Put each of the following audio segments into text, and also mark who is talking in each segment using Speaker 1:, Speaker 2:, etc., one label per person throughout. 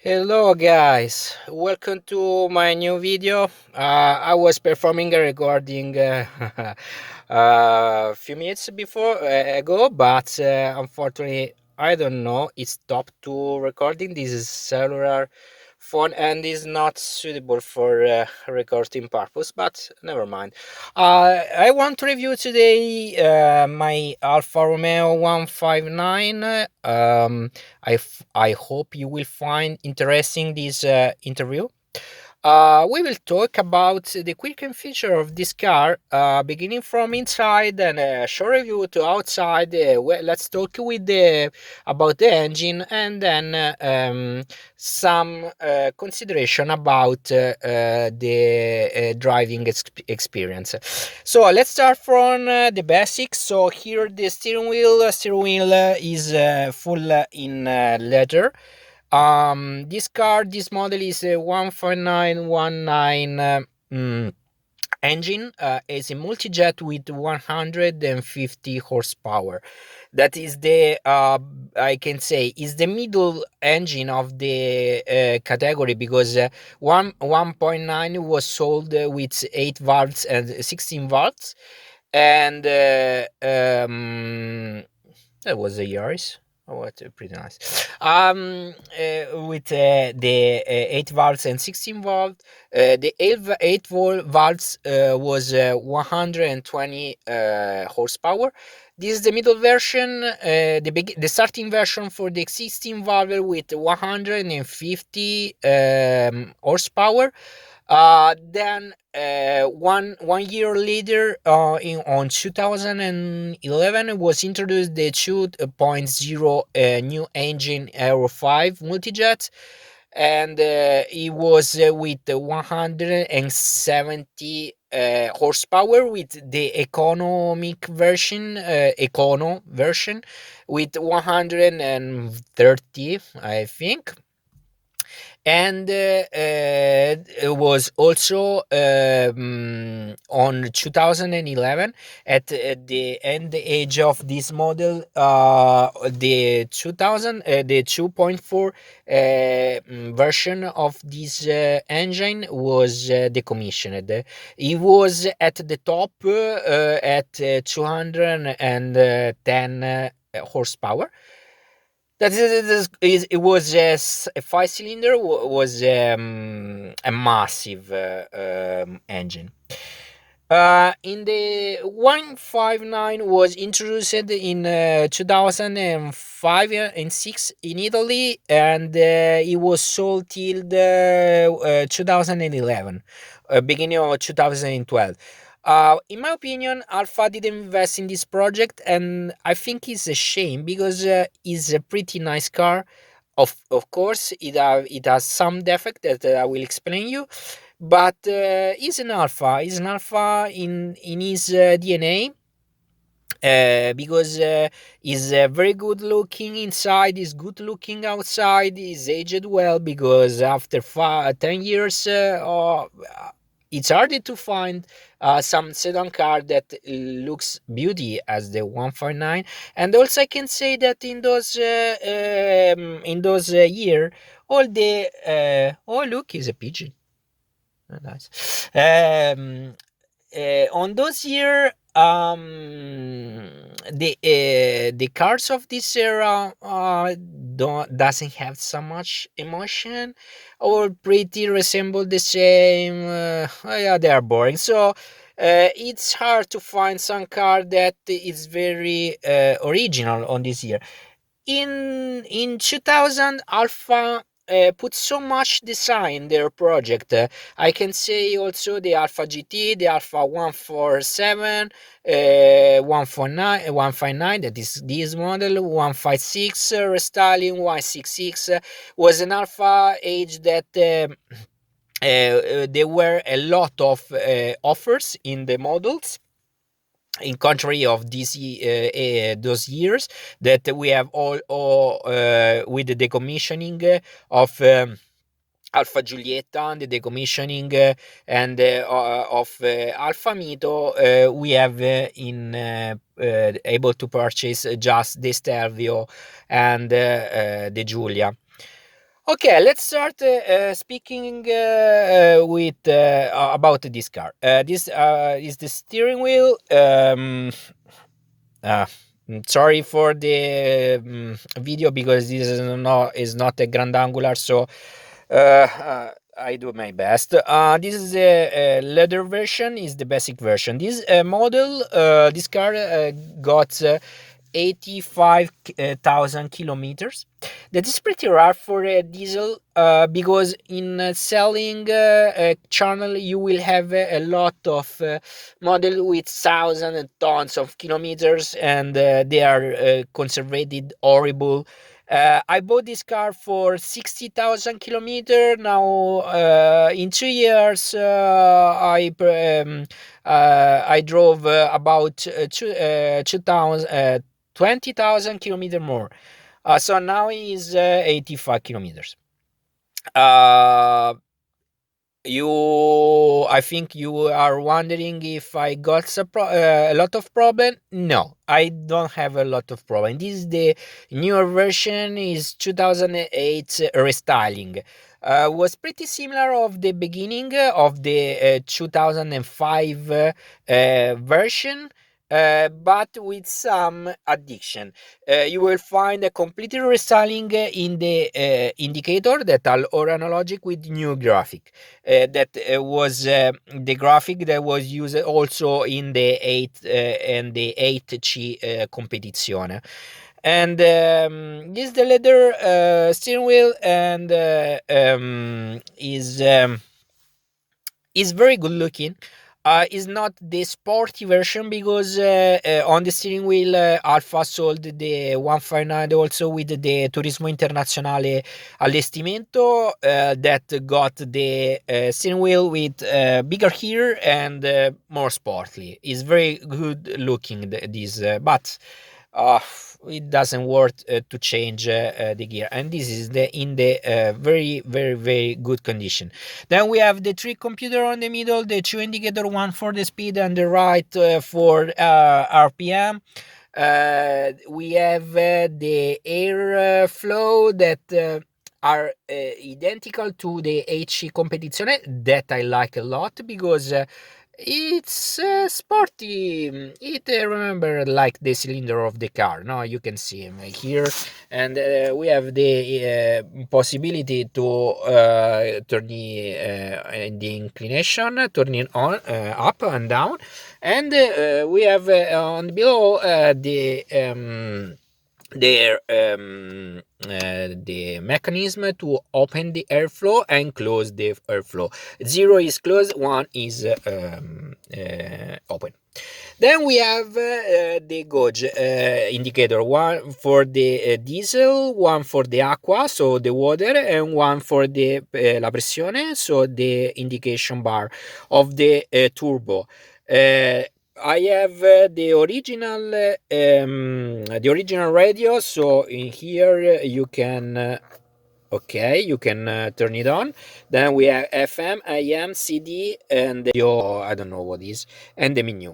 Speaker 1: Hello guys, welcome to my new video. I was performing a recording a few minutes before ago, but unfortunately, I don't know. It stopped to recording. This is cellular phone and is not suitable for recording purpose. But never mind. I want to review today my Alfa Romeo 159. I hope you will find interesting this interview. We will talk about the quick and feature of this car, beginning from inside and a short review to outside. Let's talk with about the engine and then some consideration about the driving experience. So let's start from the basics. So here the steering wheel is full in leather. This model is a 15919 engine. Is a multi-jet with 150 horsepower. That is the I can say is the middle engine of the category because 1.9 was sold with 8 valves and 16 valves, and that was a Yaris. Oh, what pretty nice. With the 8 valves and 16 valves, the 8 valves was 120 horsepower. This is the middle version, the starting version for the existing valve with 150 horsepower. Then one year later, on 2011, was introduced the 2.0 new engine Aero 5 multijet, and it was with 170 horsepower with the economic version, econo version, with 130, I think. And it was also on 2011 at the end age of this model, the 2.4 version of this engine was decommissioned. It was at the top at 210 horsepower. It was a 5 cylinder, was a massive engine. In the 159 was introduced in 2005 and 6 in Italy, and it was sold till 2011, beginning of 2012. In my opinion, Alpha didn't invest in this project, and I think it's a shame because it's a pretty nice car. Of course, it has some defect that I will explain you, but he's an alpha. He's an alpha in his DNA, because he's very good looking inside, he's good looking outside, he's aged well because after 10 years, it's harder to find some sedan car that looks beauty as the 159. And also I can say that in those year, all the oh, look, is a pigeon. Oh, nice. On those year, the cars of this era don't doesn't have so much emotion, or pretty resemble the same. Oh yeah, they are boring. So it's hard to find some car that is very original on this year. In 2000, Alpha put so much design in their project. I can say also the Alpha GT, the Alpha 147, 149, 159, that is this model, 156, restyling 166, was an Alpha age that there were a lot of offers in the models, in contrary of those years that we have all with the decommissioning of Alfa Giulietta, and the decommissioning and of Alfa Mito, we have able to purchase just the Stelvio and the Giulia. Okay, let's start speaking with about this car. This is the steering wheel. Uh, Sorry for the video because this is not a grand angular, so I do my best. This is a leather version, is the basic version. This model, this car got 85,000 kilometers. That is pretty rare for a diesel because in selling channel you will have a lot of model with thousands and tons of kilometers, and they are conservated horrible. I bought this car for 60,000 kilometer. Now, in 2 years, I drove about 2,000, 20,000 kilometer more. So now is 85 kilometers. Uh, I think you are wondering if I got a lot of problem. No, I don't have a lot of problem. This is the newer version, is 2008 restyling. Was pretty similar of the beginning of the 2005 version, but with some addiction. You will find a complete restyling in the indicator that are or analogic with new graphic. That was the graphic that was used also in the 8 and the 8C competizione. And this the leather steering wheel, and is very good looking. Is not the sporty version because on the steering wheel Alfa sold the 159 also with the Turismo Internazionale allestimento that got the steering wheel with bigger gear and more sportly. Is very good looking this, but uh, it doesn't worth to change the gear, and this is the in the very good condition. Then we have the three computer on the middle, the two indicator, one for the speed and the right for RPM. We have the air flow that are identical to the HC competizione, that I like a lot because it's sporty. It remember like the cylinder of the car. No, you can see him here, and we have the possibility to turn in the inclination, turning on up and down, and we have on below the mechanism to open the airflow and close the airflow. 0 is closed, 1 is open. Then we have the gauge indicator, one for the diesel, one for the aqua, so the water, and one for the la pressione, so the indication bar of the turbo. I have the original radio, so in here you can okay, you can turn it on. Then we have FM, AM, CD, and the I don't know what is, and the menu.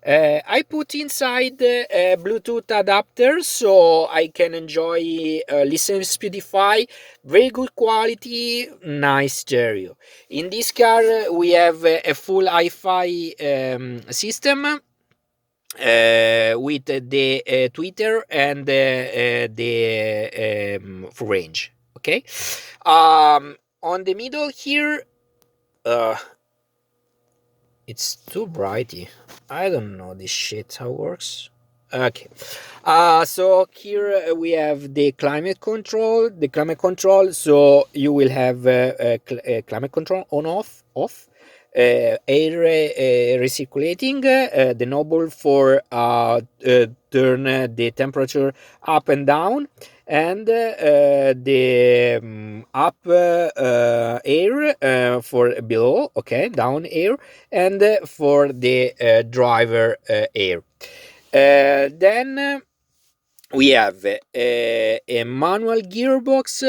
Speaker 1: I put inside a Bluetooth adapter so I can enjoy listen Spotify. Very good quality, nice stereo. In this car we have a full hi-fi system with the Twitter and the range. Okay, on the middle here, uh, it's too brighty. I don't know this shit how works. Okay, so here we have the climate control. The climate control, so you will have climate control on off. Air recirculating, the knob for turn the temperature up and down, and the up air for below, okay, down air, and for the driver air. Then we have a manual gearbox,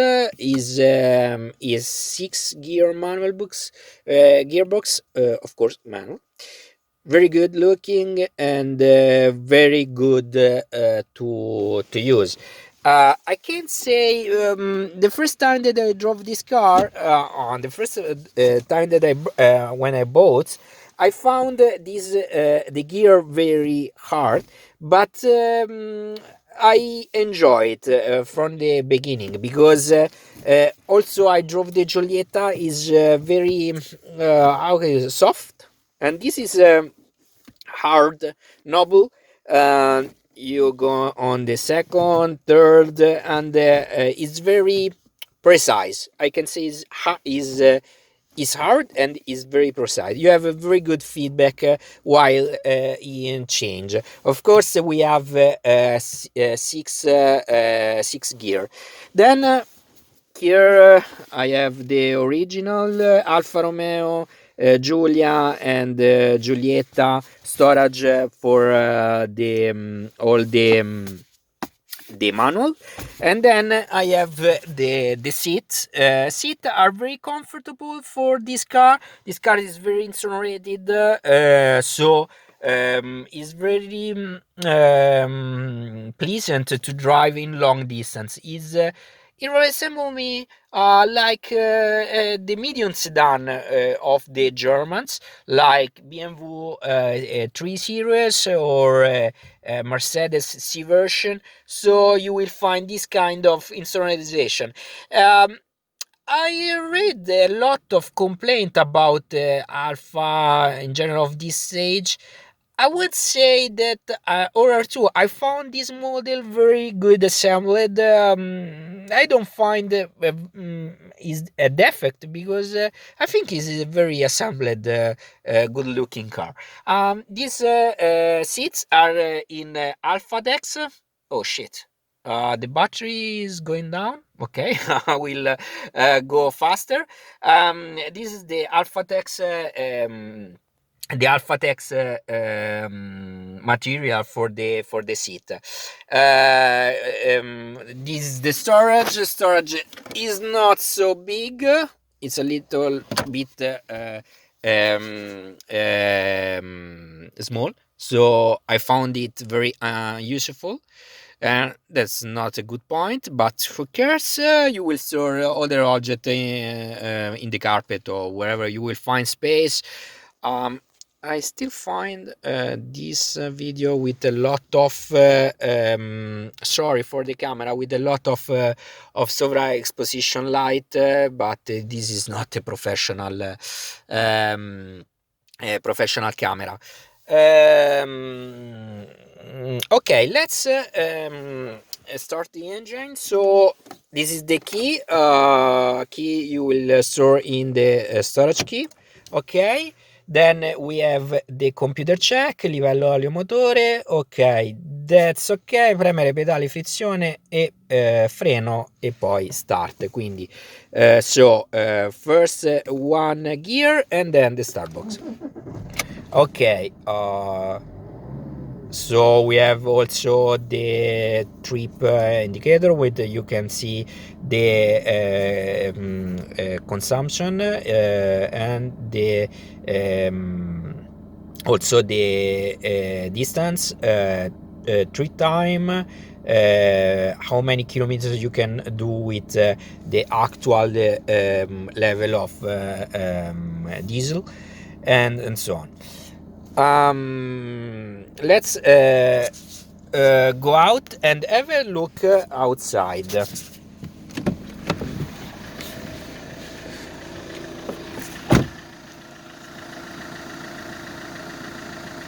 Speaker 1: is 6 gear manual box gearbox, of course manual. Very good looking and very good to use. I can say the first time that I drove this car, on the first time that when I bought, I found the gear very hard, but I enjoy it from the beginning because also I drove the Giulietta is very how can you say, soft, and this is hard noble. You go on the second, third, and it's very precise. I can say is hard and is very precise. You have a very good feedback while in change. Of course, we have six gear. Then here I have the original Alfa Romeo Giulia and Giulietta storage for all the manual, and then I have the seats. Seats are very comfortable for this car. This car is very insulated, so it's very pleasant to drive in long distance. Is it resembles me like the medium sedan of the Germans, like BMW 3 Series or Mercedes C version. So you will find this kind of instrumentalization. Um, I read a lot of complaint about Alpha in general of this stage. I would say that or two. I found this model very good assembled. I don't find is a defect because I think it's a very assembled, good looking car. These seats are in Alpha Dex. Oh shit. The battery is going down. Okay, I will go faster. This is the Alphatex material for the seat. This is the storage. Storage is not so big. It's a little bit small. So I found it very useful. And that's not a good point, but who cares? You will store other objects in the carpet or wherever you will find space. I still find this video with a lot of sorry for the camera, with a lot of Sovra exposition light, but this is not a professional camera. Okay, let's start the engine. So this is the key you will store in the storage key. Ok, then we have the computer check, livello olio motore. Ok, that's ok. Premere pedale frizione e freno e poi start. Quindi first one gear and then the start box. Ok, so we have also the trip indicator with you can see the consumption and the also the distance, trip time, how many kilometers you can do with the actual level of diesel and so on. Let's go out and have a look outside.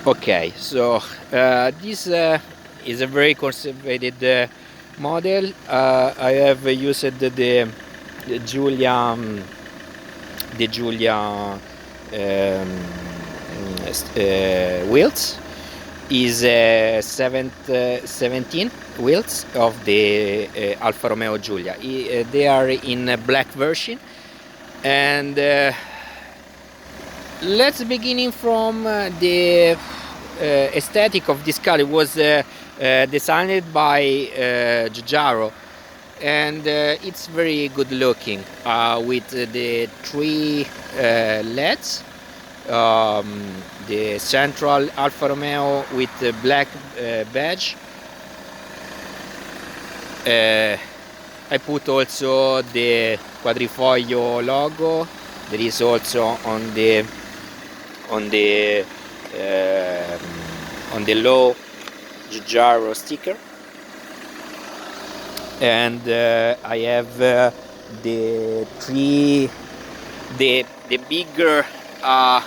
Speaker 1: Okay, so this is a very conservated model. I have used the Giulia wheels. Is 17 wheels of the Alfa Romeo Giulia. They are in a black version, and let's beginning from the aesthetic of this car. It was designed by Giugiaro, and it's very good looking with the three LEDs. The central Alfa Romeo with the black badge, I put also the quadrifoglio logo. There is also on the on the on the low Giugiaro sticker, and I have the bigger um,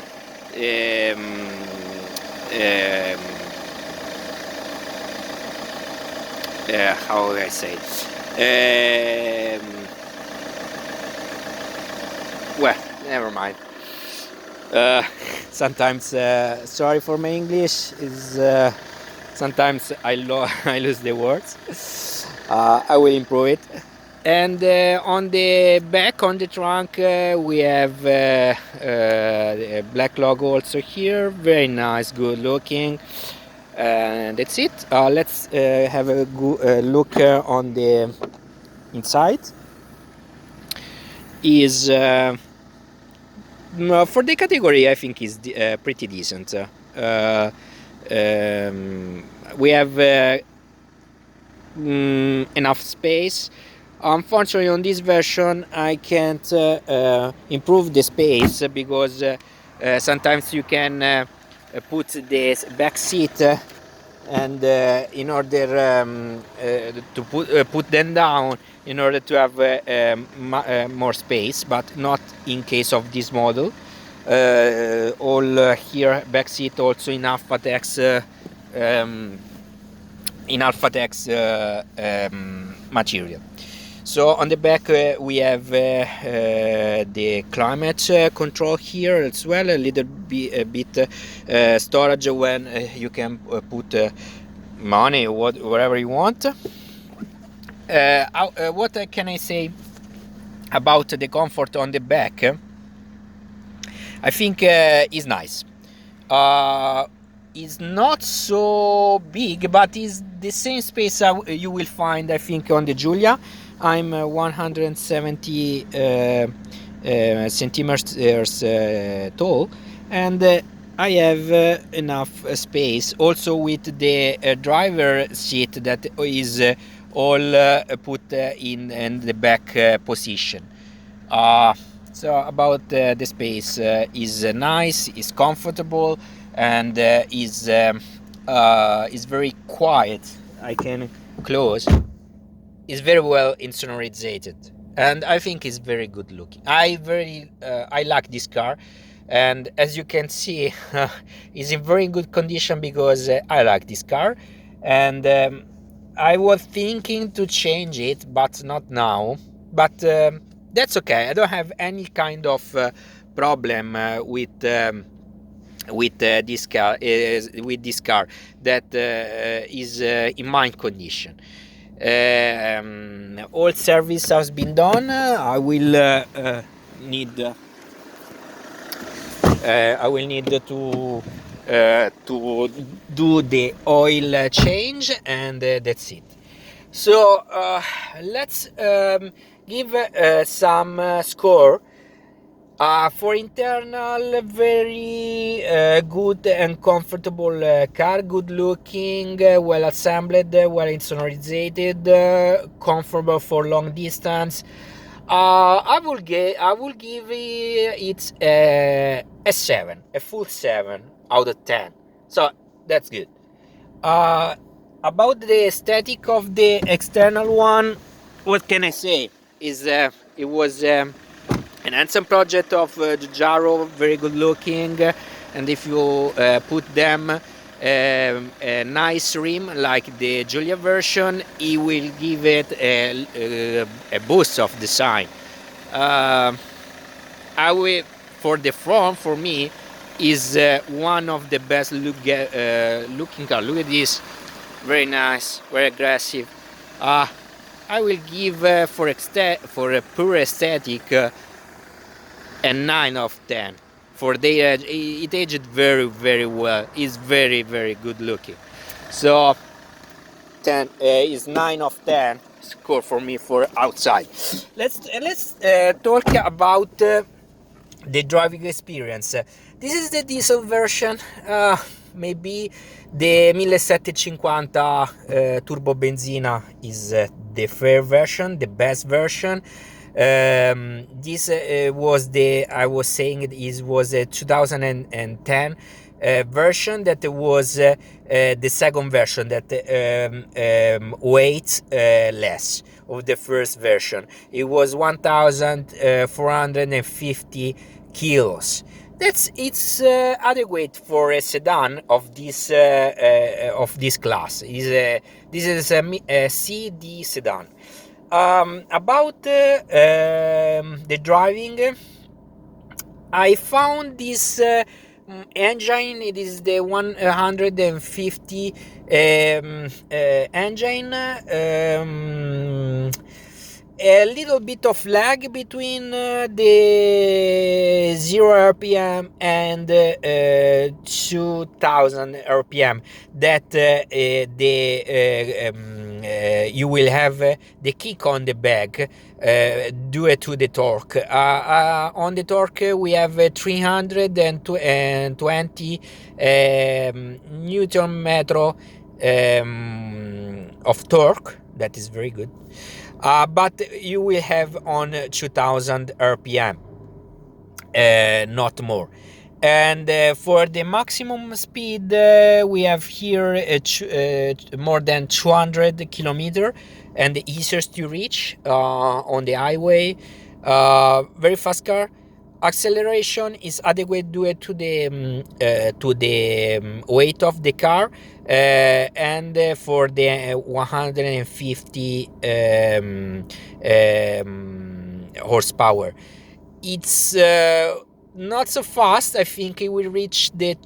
Speaker 1: how I say well, never mind. uh, Sometimes sorry for my English is sometimes I lose the words. I will improve it. And on the back, on the trunk, we have a black logo also here. Very nice, good looking. And that's it. Let's have a look on the inside. Is for the category, I think is pretty decent. We have enough space. Unfortunately, on this version, I can't improve the space because sometimes you can put the back seat and in order to put them down in order to have more space, but not in case of this model. All here back seat also in Alphatex material. So on the back we have the climate control here as well, a little bit storage when you can put money or whatever you want. What can I say about the comfort on the back? I think is nice. Is not so big, but is the same space you will find, I think, on the Giulia. I'm 170 centimeters tall, and I have enough space also with the driver seat that is all put in the back position. So about the space is nice, is comfortable, and is very quiet. I can close. Is very well insonorized, and I think it's very good looking. I like this car, and as you can see, it's in very good condition because I like this car, and I was thinking to change it, but not now. But that's okay. I don't have any kind of problem with this car that is in my condition. All service has been done. I will need to do the oil change, and that's it. So let's give some score. For internal, very good and comfortable car, good looking, well assembled, well insonorized, comfortable for long distance. I will give it a 7, a full 7 out of 10. So that's good. About the aesthetic of the external one, what can I say? Is it was an handsome project of Giugiaro, very good looking, and if you put them a nice rim like the Giulia version, it will give it a boost of design. I will, for the front, for me, is one of the best looking car. Look at this, very nice, very aggressive. I will give for a pure aesthetic a 9 of 10. For the it aged very well. It's very good looking. So 10 is 9 of 10 score for me for outside. Let's talk about the driving experience. This is the diesel version. maybe the 1750 turbo benzina is the fair version, the best version. This was the, I was saying it is, was a 2010 version that was the second version that weighs less of the first version. It was 1450 kilos. It's adequate for a sedan of this class. This is a CD sedan. About the driving, I found this engine. It is the 150 engine. A little bit of lag between the 0 rpm and 2000 rpm that you will have the kick on the back due to the torque. On the torque we have 320 newton meter of torque. That is very good. But you will have on 2000 rpm, not more. And for the maximum speed, we have here more than 200 kilometer, and the easiest to reach on the highway. Very fast car. Acceleration is adequate due to the weight of the car, and for the 150 horsepower. It's not so fast. I think it will reach the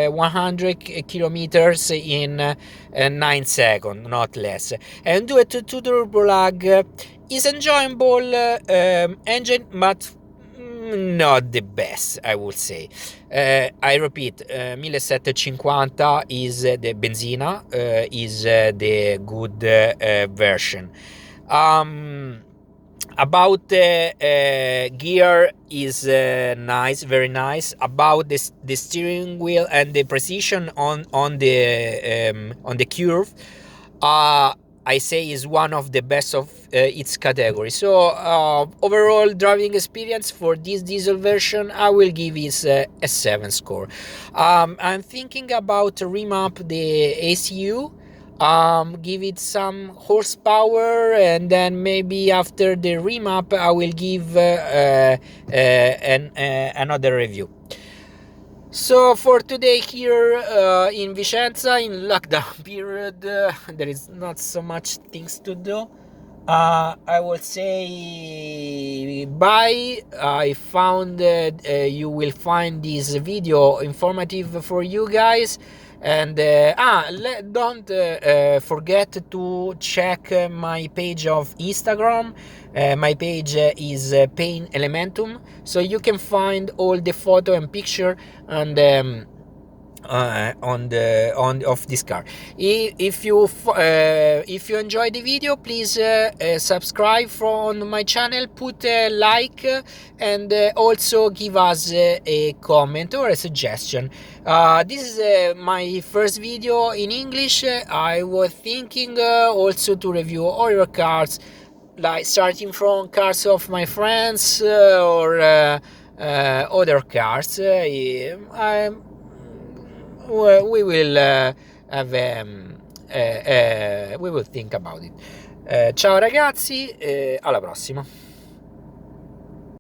Speaker 1: 100 kilometers in 9 seconds, not less. And due to turbo lag, is enjoyable engine, but not the best, I would say. I repeat, 1750 is the benzina, is the good version. About gear is nice, very nice. About the steering wheel and the precision on the curve, I say is one of the best of its category. So overall driving experience for this diesel version, I will give it a 7 score. I'm thinking about remap the ACU, give it some horsepower, and then maybe after the remap I will give another review. So for today here in Vicenza, in lockdown period, there is not so much things to do. I would say bye. I found that you will find this video informative for you guys. And don't forget to check my page of Instagram. My page is Pain Elementum, so you can find all the photo and picture and on of this car. If you enjoy the video, please subscribe on my channel, put a like, and also give us a comment or a suggestion. This is my first video in English. I was thinking also to review all your cars, like starting from cars of my friends or other cars. We will have we will think about it. Ciao ragazzi, alla prossima.